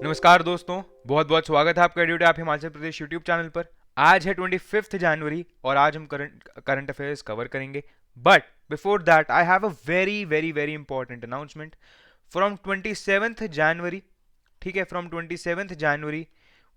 नमस्कार दोस्तों, बहुत बहुत स्वागत है आपका ड्यूटी आप हिमाचल प्रदेश यूट्यूब चैनल पर। आज है 25 जनवरी और आज हम करंट अफेयर्स कवर करेंगे। But before that I have a very very very important announcement from 27 January. ठीक है, from 27 January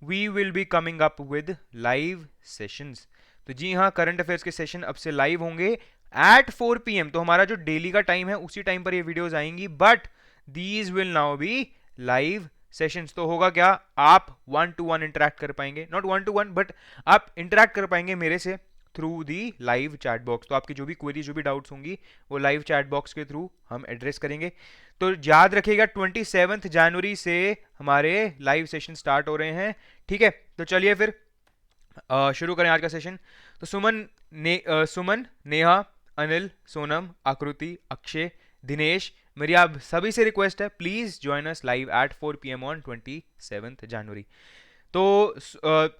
we will be coming up with live sessions. तो जी हाँ, करंट अफेयर्स के सेशन अब से लाइव होंगे एट 4 PM। तो हमारा जो डेली का टाइम है उसी टाइम पर ये वीडियोस आएंगी, but these will now be live sessions. तो होगा क्या, आप 1 to 1 इंटरेक्ट कर पाएंगे, नॉट 1 to 1 बट आप इंटरेक्ट कर पाएंगे मेरे से through the live chat box. तो आपकी जो भी क्वेरी, जो भी डाउट्स होंगी वो लाइव चैट बॉक्स के थ्रू हम एड्रेस करेंगे। तो याद रखिएगा 27 जनवरी से हमारे लाइव सेशन स्टार्ट हो रहे हैं। ठीक है, तो चलिए फिर शुरू करें आज का सेशन। तो सुमन, नेहा, अनिल, सोनम, आकृति, अक्षय, दिनेश, मेरी आप सभी से रिक्वेस्ट है, please join us live at 4 PM on 27 जनवरी। तो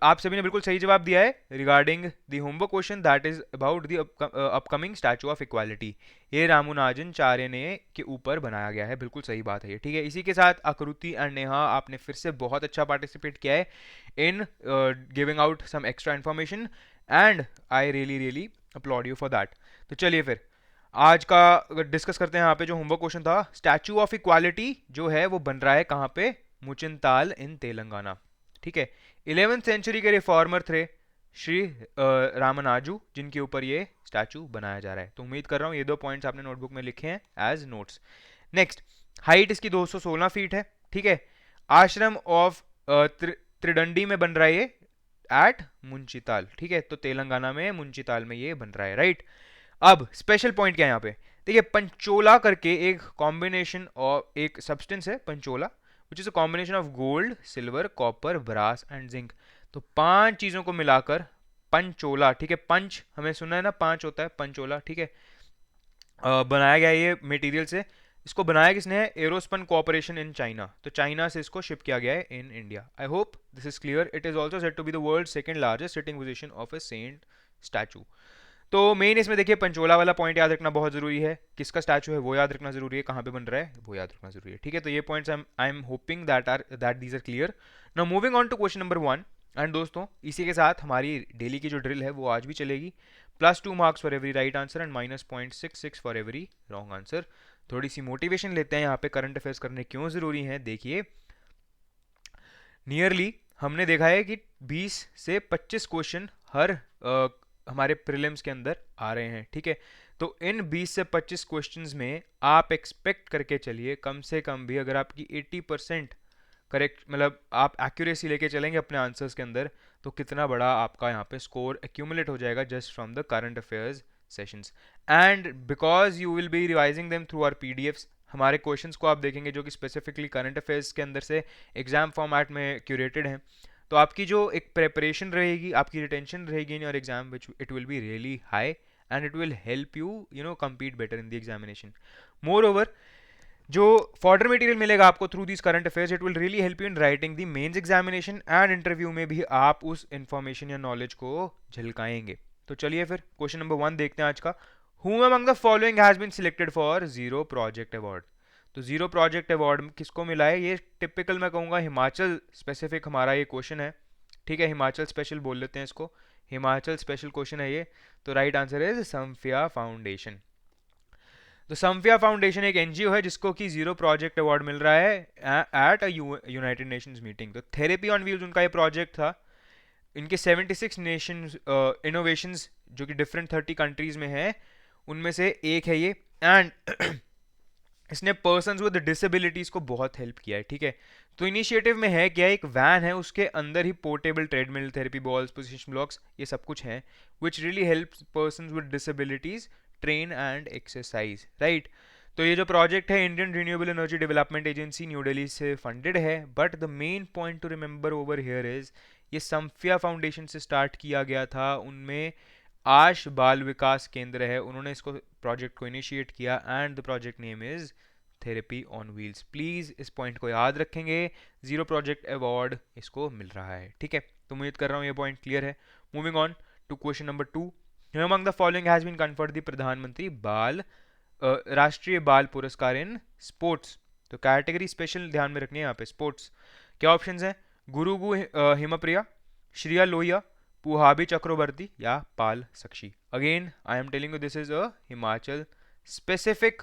आप सभी ने बिल्कुल सही जवाब दिया है regarding the homework question that is about the upcoming statue of equality. ये रामानुजनाचार्य ने के ऊपर बनाया गया है, बिल्कुल सही बात है ये। ठीक है, इसी के साथ आकृति एंड नेहा, आपने फिर से बहुत अच्छा पार्टिसिपेट किया है in giving out some extra information and I really really applaud you for that. तो चलिए फिर आज का डिस्कस करते हैं। यहाँ पे जो होमवर्क क्वेश्चन था, स्टैचू ऑफ इक्वालिटी जो है वो बन रहा है कहाँ पे, मुचिनताल इन तेलंगाना। ठीक है, 11th सेंचुरी के रिफॉर्मर थे श्री रामानुजू, जिनके ऊपर ये स्टैचू बनाया जा रहा है। तो उम्मीद कर रहा हूँ ये 2 पॉइंट्स आपने नोटबुक में लिखे हैं एज नोट्स। नेक्स्ट, हाइट इसकी 216 फीट है। ठीक है, आश्रम ऑफ त्रिडंडी में बन रहा है ये एट मुंचिताल। ठीक है, तो तेलंगाना में मुंचिताल में ये बन रहा है, राइट। अब स्पेशल पॉइंट क्या है यहाँ पे, देखिए पंचोला करके एक कॉम्बिनेशन और एक सब्सटेंस है panchaloha, which is a combination of gold, silver, copper, brass and zinc. तो 5 चीजों को मिलाकर पंचोला, ठीक है, पंच हमें सुना है ना, 5 होता है पंचोला। ठीक है, बनाया गया ये मटेरियल से। इसको बनाया किसने है, एरोस्पन कॉर्पोरेशन इन चाइना। तो चाइना से इसको शिप किया गया है in India. I hope this is clear. It is also said to be the world second largest sitting position of a saint statue. तो मेन इसमें देखिए पंचोला वाला पॉइंट याद रखना बहुत जरूरी है, किसका स्टैचू है वो याद रखना जरूरी है, कहाँ पे बन रहा है वो याद रखना जरूरी है। ठीक है, तो ये points I am hoping that these are clear. Now moving on to question number 1। And दोस्तों इसी के साथ हमारी डेली की जो ड्रिल है वो आज भी चलेगी। +2 marks for every right answer and -0.66 for every wrong answer. थोड़ी सी मोटिवेशन लेते हैं यहाँ पे, करंट अफेयर्स करने क्यों जरूरी है। देखिए नियरली हमने देखा है कि 20 से 25 क्वेश्चन हर हमारे प्रीलिम्स के अंदर आ रहे हैं। ठीक है, तो इन 20 से 25 क्वेश्चंस में आप एक्सपेक्ट करके चलिए कम से कम भी, अगर आपकी 80% करेक्ट, मतलब आप एक्यूरेसी लेके चलेंगे अपने आंसर्स के अंदर, तो कितना बड़ा आपका यहाँ पे स्कोर एक्यूमुलेट हो जाएगा just from the current affairs sessions. And because you will be revising them through our PDFs, हमारे क्वेश्चंस को आप देखेंगे जो कि स्पेसिफिकली करंट अफेयर्स के अंदर से एग्जाम फॉर्मेट में क्यूरेटेड हैं। तो आपकी जो एक प्रेपरेशन रहेगी, आपकी रिटेंशन रहेगी in your exam, which it will be really high and it will help you compete better in the examination. Moreover, जो फॉर्डर मटेरियल मिलेगा आपको through this current affairs, it will really help you in writing the mains examination and interview में भी आप उस information या knowledge को झलकाएंगे। तो चलिए फिर क्वेश्चन नंबर 1 देखते हैं आज का। Whom among the following has been selected for zero project award. तो जीरो प्रोजेक्ट अवार्ड किसको मिला है, ये टिपिकल मैं कहूँगा हिमाचल स्पेसिफिक हमारा ये क्वेश्चन है। ठीक है, हिमाचल स्पेशल बोल लेते हैं इसको, हिमाचल स्पेशल क्वेश्चन है ये। तो राइट आंसर है समफिया फाउंडेशन। तो समफिया फाउंडेशन एक एनजीओ है जिसको कि जीरो प्रोजेक्ट अवार्ड मिल रहा है at a United Nations meeting. तो थेरेपी ऑन व्हील्स उनका ये प्रोजेक्ट था। इनके 76 नेशंस इनोवेशंस जो कि डिफरेंट 30 कंट्रीज में है, उनमें से एक है ये। एंड इसने पर्सन्स विद डिसेबिलिटीज को बहुत हेल्प किया है। ठीक है, तो इनिशिएटिव में है क्या, एक वैन है, उसके अंदर ही portable treadmill, therapy balls, position blocks, ये सब कुछ है, which really help persons with disabilities train and exercise, right. तो ये जो प्रोजेक्ट है Indian Renewable Energy Development Agency New Delhi से फंडेड है। But the main point to remember over here is, ये समफिया फाउंडेशन से स्टार्ट किया गया था, उनमें आश बाल विकास केंद्र है, उन्होंने इसको प्रोजेक्ट को इनिशिएट किया and the project name is therapy on wheels. Please इस पॉइंट को याद रखेंगे, जीरो प्रोजेक्ट अवार्ड इसको मिल रहा है। ठीक है, तो उम्मीद कर रहा हूँ ये पॉइंट क्लियर है। Moving on to question number 2। Among the following has been conferred the Pradhan Mantri Bal Rashtriya Bal Puraskar in sports. तो कैटेगरी स्पेशल ध्यान में रखनी है यहाँ पे, स्पोर्ट्स। क्या ऑप्शंस हैं? गुरुगु हिमप्रिया, श्रिया लोहिया, पुहाबी चक्रवर्ती या Pal Sakshi. Again I am telling you this is a Himachal specific.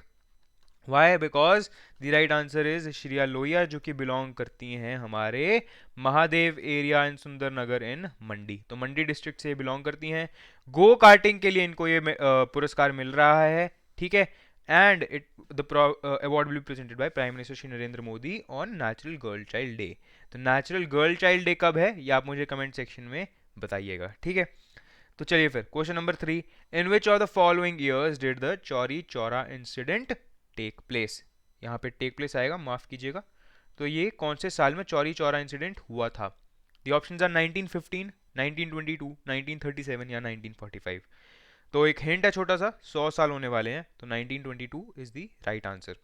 Why? Because the right answer is Shriya Lohia, जो कि बिलोंग करती हैं हमारे Mahadev area in Sundernagar in Mandi. तो मंडी डिस्ट्रिक्ट से बिलोंग करती हैं। गो कार्टिंग के लिए इनको ये पुरस्कार मिल रहा है, ठीक है। And it the award will be presented by prime minister Shri Narendra Modi on natural girl child day. तो नेचुरल गर्ल चाइल्ड डे कब है ये आप मुझे कमेंट सेक्शन में बताइएगा, ठीक है। तो चलिए फिर question number 3, in which of the following years did the Chauri Chaura incident take place? यहाँ पे टेक प्लेस आएगा, माफ कीजिएगा। तो ये कौन से साल में चौरी चौरा इंसिडेंट हुआ था? द ऑप्शंस आर 1915, 1922, 1937 या 1945। तो एक हिंट है छोटा सा, 100 साल होने वाले हैं, तो 1922 इज द राइट आंसर।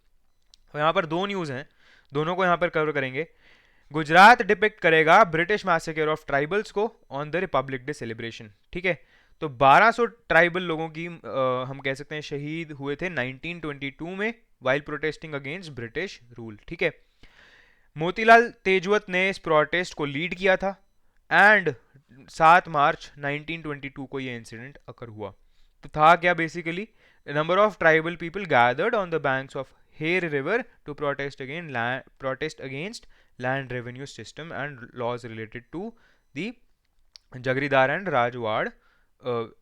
और यहाँ पर दो न्यूज हैं, दोनों को यहाँ पर कवर करेंगे। गुजरात डिपिक्ट करेगा ब्रिटिश मैसेकर ऑफ ट्राइबल्स को on the Republic day celebration, ठीक है। तो 1200 ट्राइबल लोगों की हम कह सकते हैं शहीद हुए थे 1922 में while protesting against British rule, ठीक है। मोतीलाल तेजवत ने इस प्रोटेस्ट को लीड किया था एंड 7 मार्च 1922 को ये इंसिडेंट अकर हुआ। तो था क्या basically, number of tribal people gathered on the banks of her river to protest against land revenue system and laws related to the jagirdar and Rajwad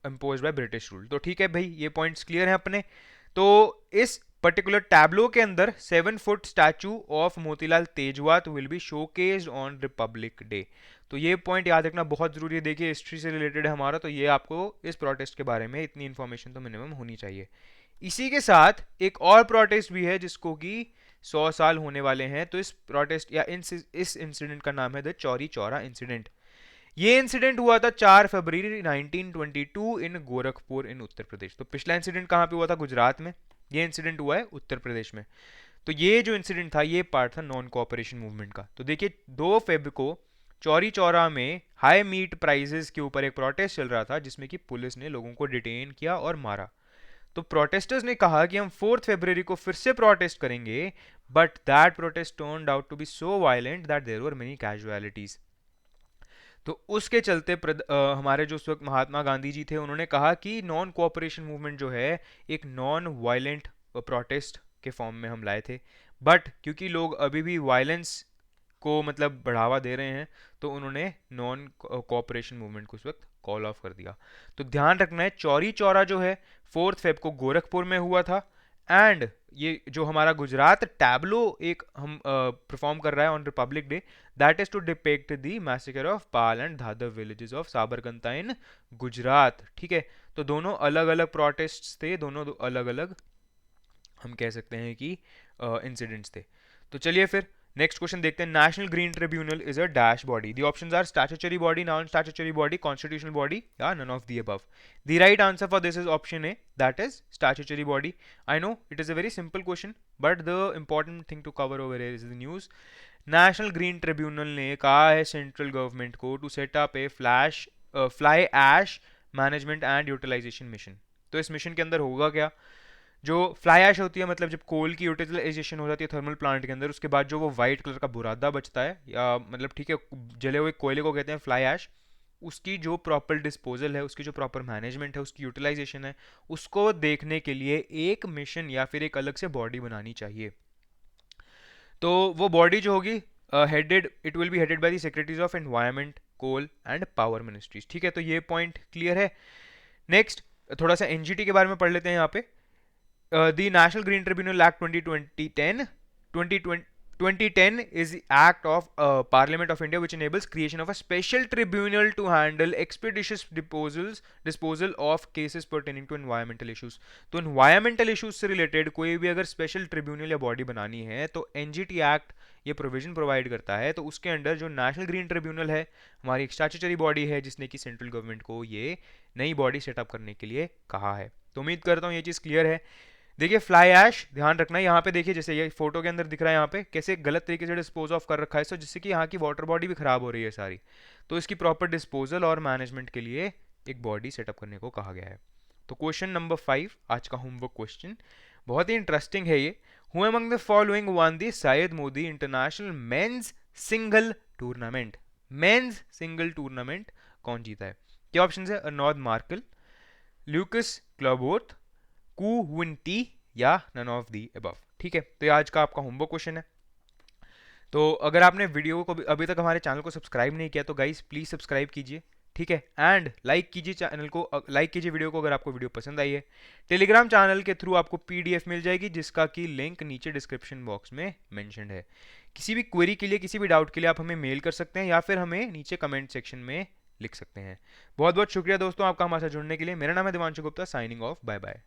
imposed by British rule। तो ठीक है भाई, ये पॉइंट्स क्लियर हैं अपने। तो इस पर्टिकुलर टैब्लो के अंदर 7 foot statue of Motilal Tejawat will be showcased on Republic Day. तो ये पॉइंट याद रखना बहुत जरूरी है। देखिए हिस्ट्री से रिलेटेड है हमारा, तो ये आपको इस प्रोटेस्ट के बारे में इतनी इन्फॉर्मेशन तो मिनिमम होनी चाहिए। इसी के साथ एक और प्रोटेस्ट भी है जिसको कि 100 साल होने वाले हैं। तो इस प्रोटेस्ट या इस इंसिडेंट का नाम है द चौरी चौरा इंसिडेंट। ये इंसिडेंट हुआ था 4 फरवरी 1922 इन गोरखपुर इन उत्तर प्रदेश। तो पिछला इंसिडेंट कहाँ पे हुआ था? गुजरात में। ये इंसिडेंट हुआ है उत्तर प्रदेश में। तो ये जो इंसिडेंट था ये पार्ट था नॉन कोऑपरेशन मूवमेंट का। तो देखिए 2 फेब को चौरी चौरा में हाई मीट प्राइजेस के ऊपर एक प्रोटेस्ट चल रहा था जिसमें कि पुलिस ने लोगों को डिटेन किया और मारा। तो प्रोटेस्टर्स ने कहा कि हम 4 फरवरी को फिर से प्रोटेस्ट करेंगे, but that protest turned out to be so violent that there were many casualties. तो उसके चलते हमारे जो उस वक्त महात्मा गांधी जी थे उन्होंने कहा कि नॉन कोऑपरेशन मूवमेंट जो है एक नॉन वायलेंट प्रोटेस्ट के फॉर्म में हम लाए थे, बट क्योंकि लोग अभी भी वायलेंस को मतलब बढ़ावा दे रहे हैं तो उन्होंने नॉन कोऑपरेशन मूवमेंट को उस वक्त कॉल ऑफ कर दिया। तो ध्यान रखना है चौरी चौरा जो है 4 फेब को गोरखपुर में हुआ था। एंड ये जो हमारा गुजरात टैब्लो एक हम परफॉर्म कर रहा है on Republic Day, that is to depict the massacre of Pal and Dhadar villages of Sabarkantha in Gujarat, ठीक है। तो दोनों अलग अलग प्रोटेस्ट थे, दोनों अलग अलग हम कह सकते हैं कि इंसिडेंट्स थे। तो चलिए फिर नेक्स्ट क्वेश्चन देखते हैं। National Green Tribunal is a dash body. The options are statutory body, non statutory body, constitutional body या none of the above. The right answer for this is option A, that is statutory body. I know it is a very simple question but the important thing to cover over here is the news. National Green Tribunal ने कहा है central government को to set up A fly ash management and utilization mission. तो इस mission के अंदर होगा क्या? जो फ्लाई ऐश होती है मतलब जब कोल की यूटिलाइजेशन हो जाती है थर्मल प्लांट के अंदर, उसके बाद जो वो वाइट कलर का बुरादा बचता है या मतलब ठीक है जले हुए कोयले को कहते हैं फ्लाई ऐश, उसकी जो प्रॉपर डिस्पोजल है, उसकी जो प्रॉपर मैनेजमेंट है, उसकी यूटिलाइजेशन है, उसको देखने के लिए एक मिशन या फिर एक अलग से बॉडी बनानी चाहिए। तो वो बॉडी जो होगी headed, it will be headed by the secretaries of environment, coal and power ministries, ठीक है। तो ये पॉइंट क्लियर है। नेक्स्ट थोड़ा सा एनजीटी के बारे में पढ़ लेते हैं यहाँ पे। The National Green Tribunal Act 2010 is the act of Parliament of India which enables creation of a special tribunal to handle expeditious disposal of cases pertaining to environmental issues। तो environmental issues से related कोई भी अगर special tribunal या body बनानी है तो NGT Act ये प्रोविजन प्रोवाइड करता है। तो उसके अंडर जो नेशनल ग्रीन ट्रिब्यूनल है हमारी एक स्टैट्यूटरी बॉडी है जिसने कि सेंट्रल गवर्नमेंट को ये नई बॉडी सेटअप करने के लिए कहा है। तो उम्मीद करता हूँ ये चीज़ क्लियर है। देखिए फ्लाई ऐश ध्यान रखना है यहाँ पे, देखिए जैसे ये फोटो के अंदर दिख रहा है यहाँ पे कैसे गलत तरीके से डिस्पोज ऑफ कर रखा है इसको, जिससे कि यहाँ की वाटर बॉडी भी खराब हो रही है सारी। तो इसकी प्रॉपर डिस्पोजल और मैनेजमेंट के लिए एक बॉडी सेटअप करने को कहा गया है। तो क्वेश्चन नंबर 5 आज का होमवर्क क्वेश्चन बहुत ही इंटरेस्टिंग है ये। Who among the following one the Syed Modi international men's single tournament, men's single tournament कौन जीता है? क्या ऑप्शन है? अर्नोद मार्कल, ल्यूकस क्लबोर्थ, कू विन टी, या नन ऑफ दी अबव। ठीक है, तो ये आज का आपका होमवर्क क्वेश्चन है। तो अगर आपने वीडियो को अभी तक हमारे चैनल को सब्सक्राइब नहीं किया तो गाइस प्लीज सब्सक्राइब कीजिए, ठीक है, एंड लाइक कीजिए चैनल को, लाइक कीजिए वीडियो को अगर आपको वीडियो पसंद आई है। टेलीग्राम चैनल के थ्रू आपको पीडीएफ मिल जाएगी जिसका कि लिंक नीचे डिस्क्रिप्शन बॉक्स में मेंशन्ड है। किसी भी क्वेरी के लिए, किसी भी डाउट के लिए आप हमें मेल कर सकते हैं या फिर हमें नीचे कमेंट सेक्शन में लिख सकते हैं। बहुत बहुत शुक्रिया दोस्तों आपका हमारे साथ जुड़ने के लिए। मेरा नाम है Divanshu Gupta, signing off, bye bye.